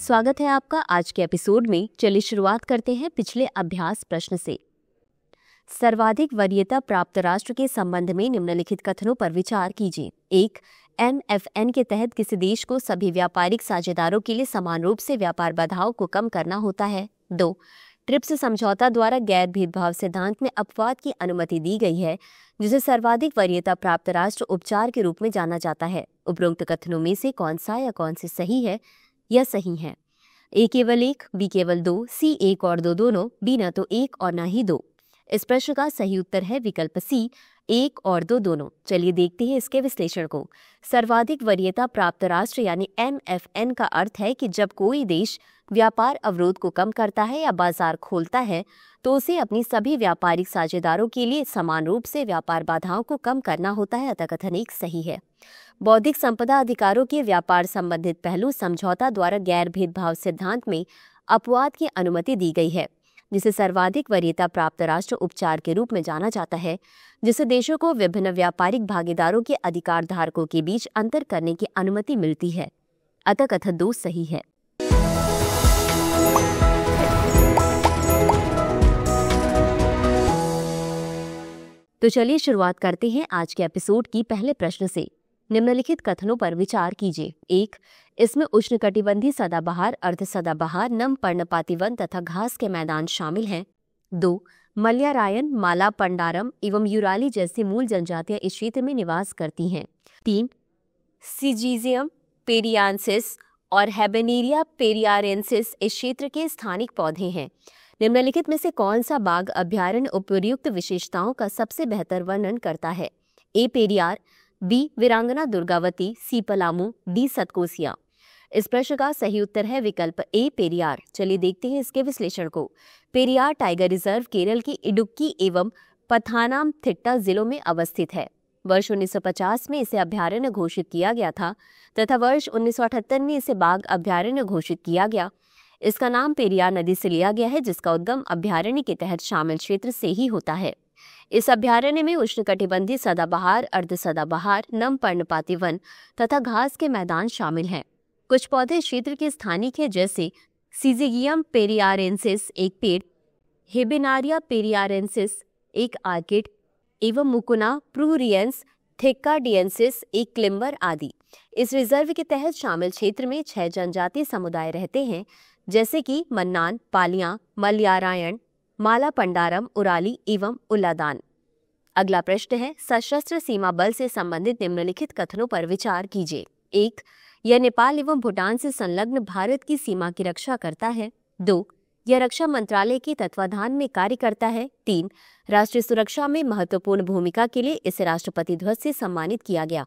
स्वागत है आपका आज के एपिसोड में। चलिए शुरुआत करते हैं पिछले अभ्यास प्रश्न से। सर्वाधिक वरीयता प्राप्त राष्ट्र के संबंध में निम्नलिखित कथनों पर विचार कीजिए। 1. MFN के तहत किसी देश को सभी व्यापारिक साझेदारों के लिए समान रूप से व्यापार बाधाओं को कम करना होता है। 2. ट्रिप्स समझौता द्वारा गैर भेदभाव सिद्धांत में अपवाद की अनुमति दी गई है, जिसे सर्वाधिक वरीयता प्राप्त राष्ट्र उपचार के रूप में जाना जाता है। उपरोक्त कथनों में से कौन सा या कौन से सही है या सही है? A केवल 1, B केवल 2, C 1 और 2 दोनों, D न तो 1 और न ही 2। इस प्रश्न का सही उत्तर है विकल्प C 1 और 2 दोनों। चलिए देखते हैं इसके विश्लेषण को। सर्वाधिक वरीयता प्राप्त राष्ट्र यानी MFN का अर्थ है कि जब कोई देश व्यापार अवरोध को कम करता है या बाजार खोलता है तो उसे अपनी सभी व्यापारिक साझेदारों के लिए समान रूप से व्यापार बाधाओं को कम करना होता है। अतः कथन 1 सही है। बौद्धिक संपदा अधिकारों के व्यापार संबंधित पहलू समझौता द्वारा गैर भेदभाव सिद्धांत में अपवाद की अनुमति दी गई है, जिसे सर्वाधिक वरीयता प्राप्त राष्ट्र उपचार के रूप में जाना जाता है, जिससे देशों को विभिन्न व्यापारिक भागीदारों के अधिकार धारकों के बीच अंतर करने की अनुमति मिलती है। अतः कथन 2 सही है। तो चलिए शुरुआत करते हैं आज के एपिसोड की पहले प्रश्न से। निम्नलिखित कथनों पर विचार कीजिए। 1. इसमें उष्णकटिबंधीय सदाबहार, अर्ध सदाबहार, नम पर्णपाती वन तथा घास के मैदान शामिल हैं। 2. मल्यारायन, माला पंडारम एवं यूराली जैसी मूल जनजातियां इस क्षेत्र में निवास करती हैं। 3. सिजीजियम पेरियान्सिस और हेबेनेरिया पेरियारेंसिस इस क्षेत्र के स्थानिक पौधे हैं। निम्नलिखित में से कौन सा बाघ अभ्यारण्य उपयुक्त विशेषताओं का सबसे बेहतर वर्णन करता है? A. पेरियार, B. वीरांगना दुर्गावती, C. पलामू, D. सतकोसिया। इस प्रश्न का सही उत्तर है विकल्प A. पेरियार। चलिए देखते हैं इसके विश्लेषण को। पेरियार टाइगर रिजर्व केरल की इडुक्की एवं पथानामथिट्टा जिलों में अवस्थित है। वर्ष 1950 में इसे अभ्यारण्य घोषित किया गया था तथा वर्ष 1978 में इसे बाघ अभ्यारण्य घोषित किया गया। इसका नाम पेरियार नदी से लिया गया है, जिसका उद्गम अभ्यारण्य के तहत शामिल क्षेत्र से ही होता है। इस अभ्यारण्य में उष्णकटिबंधीय सदाबहार, अर्ध सदाबहार, नम पर्णपाती वन तथा घास के मैदान शामिल हैं। कुछ पौधे क्षेत्र के स्थानिक हैं, जैसे सिजिगियम पेरियारेंसिस एक पेड़, हेबेनारिया पेरियारेंसिस एक आर्किड एवं मुकुना प्रूरियंस थेक्काडियंसिस एक क्लिम्बर आदि। इस रिजर्व के तहत शामिल क्षेत्र में 6 जनजातीय समुदाय रहते हैं, जैसे कि मन्नान, पालियां, मल्यारायण, माला पंडारम, उराली एवं उल्लादान। अगला प्रश्न है, सशस्त्र सीमा बल से संबंधित निम्नलिखित कथनों पर विचार कीजिए। 1. यह नेपाल एवं भूटान से संलग्न भारत की सीमा की रक्षा करता है। 2. यह रक्षा मंत्रालय के तत्वाधान में कार्य करता है। 3. राष्ट्रीय सुरक्षा में महत्वपूर्ण भूमिका के लिए इसे राष्ट्रपति ध्वज से सम्मानित किया गया।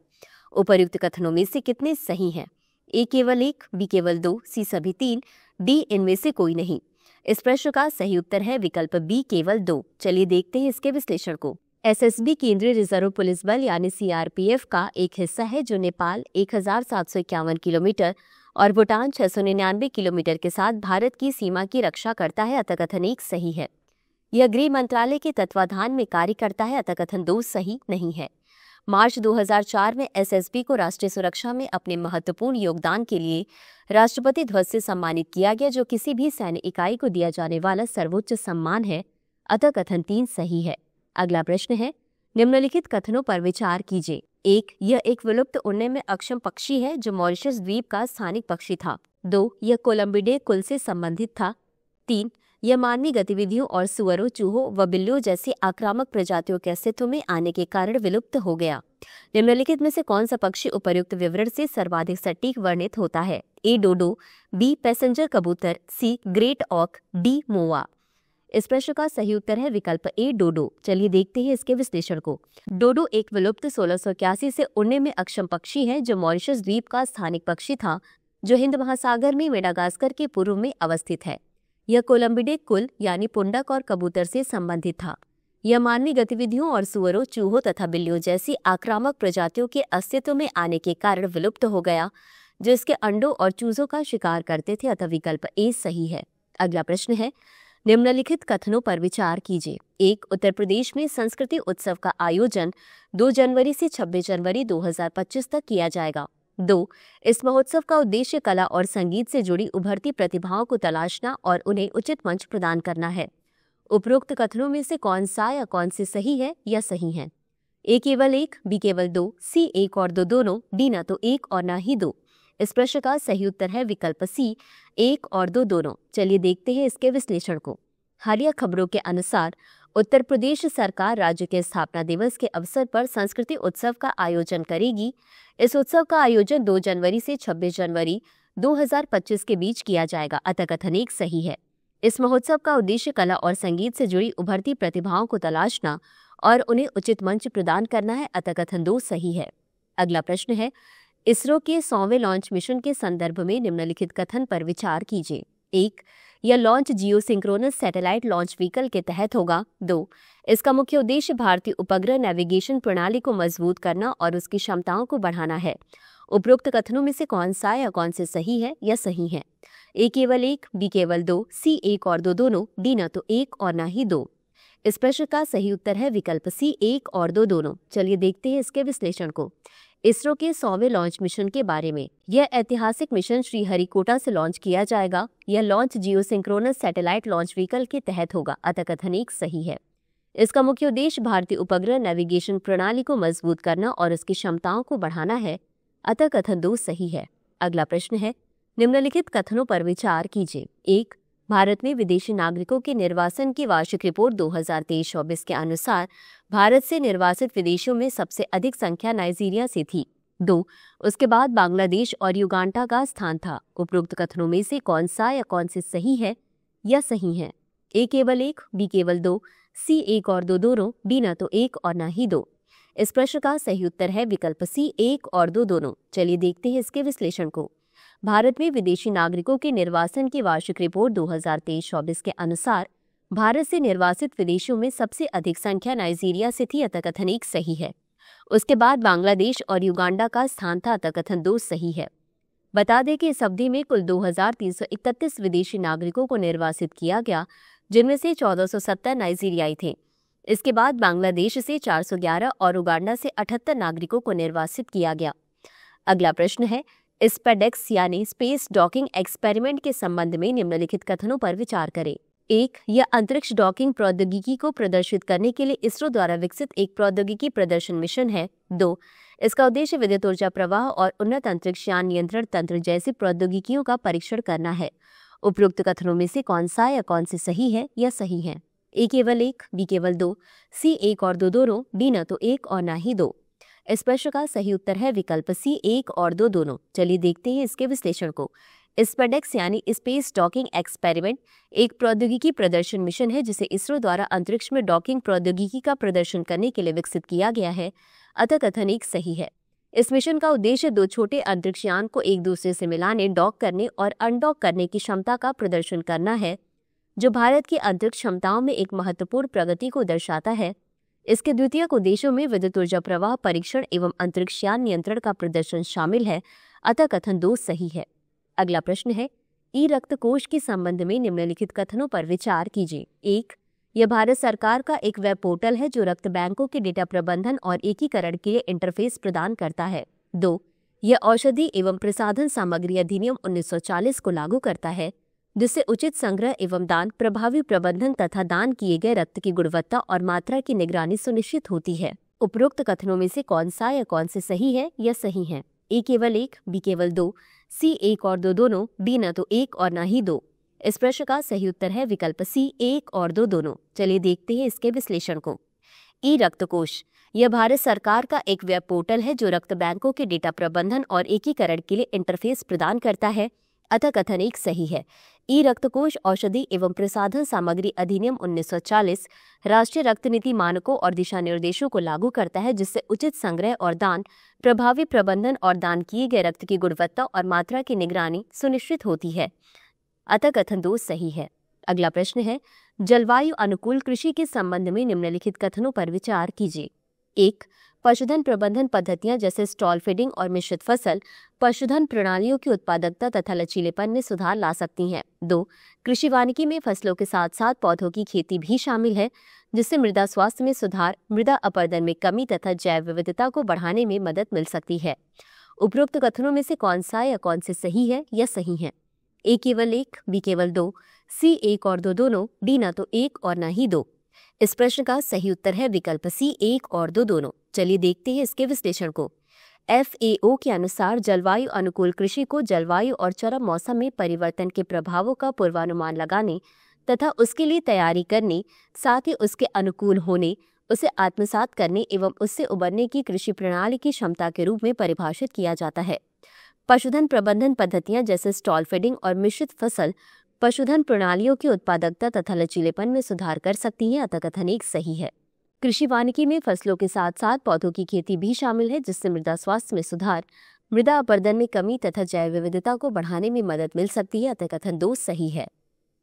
उपर्युक्त कथनों में से कितने सही हैं? A केवल 1, B केवल 2, C सभी 3, D इनमें से कोई नहीं। इस प्रश्न का सही उत्तर है विकल्प B केवल 2। चलिए देखते हैं इसके विश्लेषण को। SSB केंद्रीय रिजर्व पुलिस बल यानी CRPF का एक हिस्सा है, जो नेपाल 1751 किलोमीटर और भूटान 699 किलोमीटर के साथ भारत की सीमा की रक्षा करता है। अतः कथन 1 सही है। यह गृह मंत्रालय के तत्वाधान में कार्य करता है। अतः कथन 2 सही नहीं है। मार्च 2004 में SSB को राष्ट्रीय सुरक्षा में अपने महत्वपूर्ण योगदान के लिए राष्ट्रपति ध्वज से सम्मानित किया गया, जो किसी भी सैन्य इकाई को दिया जाने वाला सर्वोच्च सम्मान है। अतः कथन 3 सही है। अगला प्रश्न है, निम्नलिखित कथनों पर विचार कीजिए। 1. यह एक विलुप्त उड़ने में अक्षम पक्षी है, जो मॉरिशस द्वीप का स्थानिक पक्षी था। 2. यह कोलंबिडे कुल से संबंधित था। 3. यह मानवीय गतिविधियों और सुअरों, चूहों व बिल्लियों जैसी आक्रामक प्रजातियों के अस्तित्व में आने के कारण विलुप्त हो गया। निम्नलिखित में से कौन सा पक्षी उपर्युक्त विवरण से सर्वाधिक सटीक वर्णित होता है? A. डोडो, B. पैसेंजर कबूतर, C. ग्रेट ऑक, D. मोआ। इस प्रश्न का सही उत्तर है विकल्प A. डोडो। चलिए देखते हैं इसके विश्लेषण को। डोडो एक विलुप्त 1681 से उड़ने में अक्षम पक्षी है, जो मॉरिशस द्वीप का स्थानिक पक्षी था, जो हिंद महासागर में मेडागास्कर के पूर्व में अवस्थित है। यह कोलंबिडे कुल यानी पुंडक और कबूतर से संबंधित था। यह मानवीय गतिविधियों और सुअरों, चूहों तथा बिल्लियों जैसी आक्रामक प्रजातियों के अस्तित्व में आने के कारण विलुप्त हो गया, जो इसके अंडों और चूजों का शिकार करते थे। अतः विकल्प A सही है। अगला प्रश्न है, निम्नलिखित कथनों पर विचार कीजिए। 1. उत्तर प्रदेश में संस्कृति उत्सव का आयोजन 2 जनवरी से 26 जनवरी 2025 तक किया जाएगा। 2. इस महोत्सव का उद्देश्य कला और संगीत से जुड़ी उभरती प्रतिभाओं को तलाशना और उन्हें उचित मंच प्रदान करना है। उपरोक्त कथनों में से कौन सा या कौन से सही है या सही है? ए केवल एक, बी केवल दो, सी एक और दो दोनों, डी ना तो एक और ना ही दो। इस प्रश्न का सही उत्तर है विकल्प सी, एक और दो दोनों। चलिए देखते हैं इसके विश्लेषण को। हालिया खबरों के अनुसार उत्तर प्रदेश सरकार राज्य के स्थापना दिवस के अवसर पर संस्कृति उत्सव का आयोजन करेगी। इस उत्सव का आयोजन 2 जनवरी से 26 जनवरी 2025 के बीच किया जाएगा। अतः कथन एक सही है। इस महोत्सव का उद्देश्य कला और संगीत से जुड़ी उभरती प्रतिभाओं को तलाशना और उन्हें उचित मंच प्रदान करना है। अतः कथन 2 सही है। अगला प्रश्न है, इसरो के 100वें लॉन्च मिशन के संदर्भ में निम्नलिखित कथन पर विचार कीजिए। 1. यह launch geosynchronous satellite launch vehicle के तहत होगा। 2. इसका मुख्य उद्देश्य भारतीय उपग्रह नेविगेशन प्रणाली को मजबूत करना और उसकी क्षमताओं को बढ़ाना है। उपरोक्त कथनों में से कौन सा या कौन से सही है या सही है? ए केवल एक, बी केवल दो, सी एक और दो दोनों, डी ना तो एक और ना ही दो। इस प्रश्न का सही उत्तर है विकल्प सी, एक और दो दोनों। चलिए देखते हैं इसके विश्लेषण को। इसरो के 100वें लॉन्च मिशन के बारे में। यह ऐतिहासिक मिशन श्रीहरिकोटा से लॉन्च किया जाएगा। यह launch geosynchronous satellite launch vehicle के तहत होगा। अतः कथन एक सही है। इसका मुख्य उद्देश्य भारतीय उपग्रह नेविगेशन प्रणाली को मजबूत करना और उसकी क्षमताओं को बढ़ाना है। अतः कथन 2 सही है। अगला प्रश्न है, निम्नलिखित कथनों पर विचार कीजिए। 1. भारत में विदेशी नागरिकों के निर्वासन की वार्षिक रिपोर्ट 2023-24 के अनुसार भारत से निर्वासित विदेशियों में सबसे अधिक संख्या नाइजीरिया से थी। 2. उसके बाद बांग्लादेश और युगांडा का स्थान था। उपरोक्त कथनों में से कौन सा या कौन से सही है या सही है? ए केवल एक, बी केवल दो, सी एक और दो दोनों, डी ना तो एक और ना ही दो। इस प्रश्न का सही उत्तर है विकल्प सी, एक और दो दोनों। चलिए देखते हैं इसके विश्लेषण को। भारत में विदेशी नागरिकों के निर्वासन की वार्षिक रिपोर्ट 2023-24 के अनुसार भारत से निर्वासित विदेशियों में सबसे अधिक संख्या नाइजीरिया से थी। अतः कथन एक सही है। उसके बाद बांग्लादेश और युगांडा का स्थान था। अतः कथन 2 सही है। बता दें कि इस अवधि में कुल 2331 विदेशी नागरिकों को निर्वासित किया गया, जिनमें से 1470 नाइजीरियाई थे। इसके बाद बांग्लादेश से 411 और उगांडा से 78 नागरिकों को निर्वासित किया गया। अगला प्रश्न है, स्पेडेक्स यानी स्पेस डॉकिंग एक्सपेरिमेंट के संबंध में निम्नलिखित कथनों पर विचार करें। 1. यह अंतरिक्ष डॉकिंग प्रौद्योगिकी को प्रदर्शित करने के लिए इसरो द्वारा विकसित एक प्रौद्योगिकी प्रदर्शन मिशन है। 2. इसका उद्देश्य विद्युत ऊर्जा प्रवाह और उन्नत अंतरिक्ष यान नियंत्रण तंत्र जैसी प्रौद्योगिकियों का परीक्षण करना है। उपरोक्त कथनों में से कौन सा या कौन से सही है या सही है? ए केवल एक, बी केवल दो, सी एक और दो दोनों, डी ना तो एक और ना ही दो। इस प्रश्न का सही उत्तर है विकल्प सी, एक और दो दोनों। चलिए देखते हैं इसके विश्लेषण को। स्पेडेक्स यानी स्पेस डॉकिंग एक्सपेरिमेंट एक प्रौद्योगिकी प्रदर्शन मिशन है, जिसे इसरो द्वारा अंतरिक्ष में डॉकिंग प्रौद्योगिकी का प्रदर्शन करने के लिए विकसित किया गया है। अतः कथन एक सही है। इस मिशन का उद्देश्य 2 छोटे अंतरिक्ष यान को एक दूसरे से मिलाने, डॉक करने और अनडॉक करने की क्षमता का प्रदर्शन करना है, जो भारत की अंतरिक्ष क्षमताओं में एक महत्वपूर्ण प्रगति को दर्शाता है। इसके द्वितीयक उद्देश्यों में विद्युत ऊर्जा प्रवाह परीक्षण एवं अंतरिक्ष यान नियंत्रण का प्रदर्शन शामिल है। अतः कथन 2 सही है। अगला प्रश्न है, ई रक्त कोष के संबंध में निम्नलिखित कथनों पर विचार कीजिए। 1. यह भारत सरकार का एक वेब पोर्टल है जो रक्त बैंकों के डेटा प्रबंधन और एकीकरण के लिए इंटरफेस प्रदान करता है। 2. यह औषधि एवं प्रसाधन सामग्री अधिनियम 1940 को लागू करता है, जिससे उचित संग्रह एवं दान, प्रभावी प्रबंधन तथा दान किए गए रक्त की गुणवत्ता और मात्रा की निगरानी सुनिश्चित होती है। उपरोक्त कथनों में से कौन सा या कौन से सही है या सही है? ए केवल एक, बी केवल दो, सी एक और दो दोनों, डी ना तो एक और ना ही दो। इस प्रश्न का सही उत्तर है विकल्प सी, एक और दो दोनों। चलिए देखते हैं इसके विश्लेषण को। ई रक्त कोष यह भारत सरकार का एक वेब पोर्टल है जो रक्त बैंकों के डेटा प्रबंधन और एकीकरण के लिए इंटरफेस प्रदान करता है। अतः कथन एक सही है। ई रक्त कोष औषधि एवं प्रसाधन सामग्री अधिनियम 1940 राष्ट्रीय रक्त नीति मानकों और दिशा निर्देशों को लागू करता है, जिससे उचित संग्रह और दान, प्रभावी प्रबंधन और दान किए गए रक्त की गुणवत्ता और मात्रा की निगरानी सुनिश्चित होती है। अतः कथन 2 सही है। अगला प्रश्न है, जलवायु अनुकूल कृषि के संबंध में निम्नलिखित कथनों पर विचार कीजिए। 1. पशुधन प्रबंधन पद्धतियां जैसे स्टॉल फीडिंग और मिश्रित फसल पशुधन प्रणालियों की उत्पादकता तथा लचीलेपन में सुधार ला सकती हैं। 2. कृषि वानिकी में फसलों के साथ साथ पौधों की खेती भी शामिल है, जिससे मृदा स्वास्थ्य में सुधार, मृदा अपरदन में कमी तथा जैव विविधता को बढ़ाने में मदद मिल सकती है। उपरोक्त कथनों में से कौन सा या कौन से सही है या सही है? ए केवल 1, बी केवल 2, सी 1 और 2 दोनों, डी ना तो 1 और ना ही 2। इस प्रश्न का सही उत्तर है विकल्प सी 1 और 2 दोनों। चलिए देखते हैं इसके विश्लेषण को। FAO के अनुसार जलवायु अनुकूल कृषि को जलवायु और चरम मौसम में परिवर्तन के प्रभावों का पूर्वानुमान लगाने तथा उसके लिए तैयारी करने, साथ ही उसके अनुकूल होने, उसे आत्मसात करने एवं उससे उबरने की कृषि प्रणाली की क्षमता के रूप में परिभाषित किया जाता है। पशुधन प्रबंधन पद्धतियां जैसे स्टॉल फीडिंग और मिश्रित फसल पशुधन प्रणालियों की उत्पादकता तथा लचीलेपन में सुधार कर सकती है, अतः कथन 1 सही है। कृषि वानिकी में फसलों के साथ साथ पौधों की खेती भी शामिल है, जिससे मृदा स्वास्थ्य में सुधार, मृदा अपरदन में कमी तथा जैव विविधता को बढ़ाने में मदद मिल सकती है, अतः कथन 2 सही है।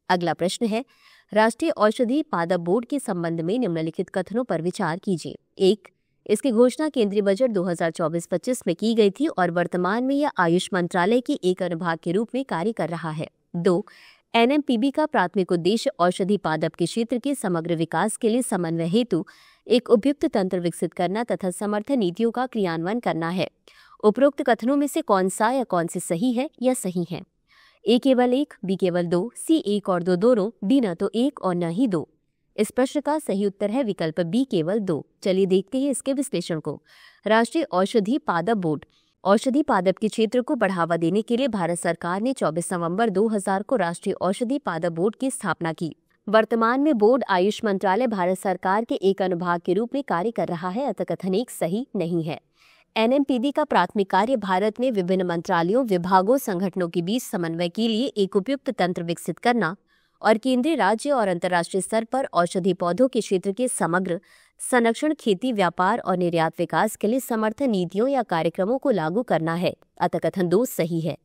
अगला प्रश्न है, राष्ट्रीय औषधि पादप बोर्ड के संबंध में निम्नलिखित कथनों पर विचार कीजिए। 1. इसकी घोषणा केंद्रीय बजट 2024-25 में की गई थी और वर्तमान में यह आयुष मंत्रालय के एक अनुभाग के रूप में कार्य कर रहा है। 2. NMPB का प्राथमिक उद्देश्य औषधि पादप के क्षेत्र के समग्र विकास के लिए समन्वय हेतु एक उपयुक्त तंत्र विकसित करना तथा समर्थन नीतियों का क्रियान्वयन करना है। उपरोक्त कथनों में से कौन सा या कौन से सही है या सही है? ए केवल 1, बी केवल 2, सी 1 और 2 दोनों, डी ना तो 1 और न ही 2। इस प्रश्न का सही उत्तर है विकल्प बी केवल 2। चलिए देखते हैं इसके विश्लेषण को। राष्ट्रीय औषधि पादप बोर्ड औषधि पादप के क्षेत्र को बढ़ावा देने के लिए भारत सरकार ने 24 नवंबर 2000 को राष्ट्रीय औषधि पादप बोर्ड की स्थापना की। वर्तमान में बोर्ड आयुष मंत्रालय भारत सरकार के एक अनुभाग के रूप में कार्य कर रहा है, अतः कथन 1 सही नहीं है। NMPB का प्राथमिक कार्य भारत में विभिन्न मंत्रालयों, विभागों, संगठनों के बीच समन्वय के लिए एक उपयुक्त तंत्र विकसित करना और केंद्रीय, राज्य और अंतर्राष्ट्रीय स्तर पर औषधि पौधों के क्षेत्र के समग्र संरक्षण, खेती, व्यापार और निर्यात विकास के लिए समर्थन नीतियों या कार्यक्रमों को लागू करना है, अतः कथन 2 सही है।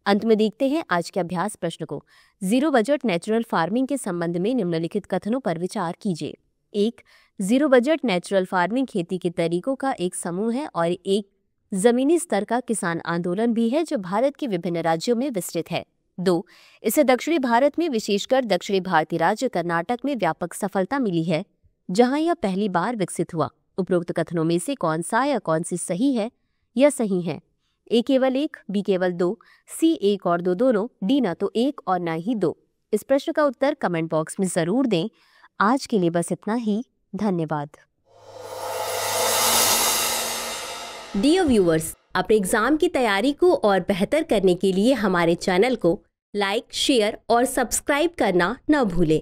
अंत में देखते हैं आज के अभ्यास प्रश्न को। जीरो बजट नेचुरल फार्मिंग के संबंध में निम्नलिखित कथनों पर विचार कीजिए। 1. जीरो बजट नेचुरल फार्मिंग खेती के तरीकों का एक समूह है और एक जमीनी स्तर का किसान आंदोलन भी है जो भारत के विभिन्न राज्यों में विस्तृत है। 2. इसे दक्षिणी भारत में, विशेषकर दक्षिणी भारतीय राज्य कर्नाटक में व्यापक सफलता मिली है, जहां यह पहली बार विकसित हुआ। उपरोक्त कथनों में से कौन सा या कौन सी सही है या सही है? ए केवल 1, बी केवल 2, सी 1 और 2 दोनों, डी ना तो 1 और ना ही 2। इस प्रश्न का उत्तर कमेंट बॉक्स में जरूर दें। आज के लिए बस इतना ही। धन्यवाद। डियर व्यूअर्स, अपने एग्जाम की तैयारी को और बेहतर करने के लिए हमारे चैनल को लाइक, शेयर और सब्सक्राइब करना न भूलें।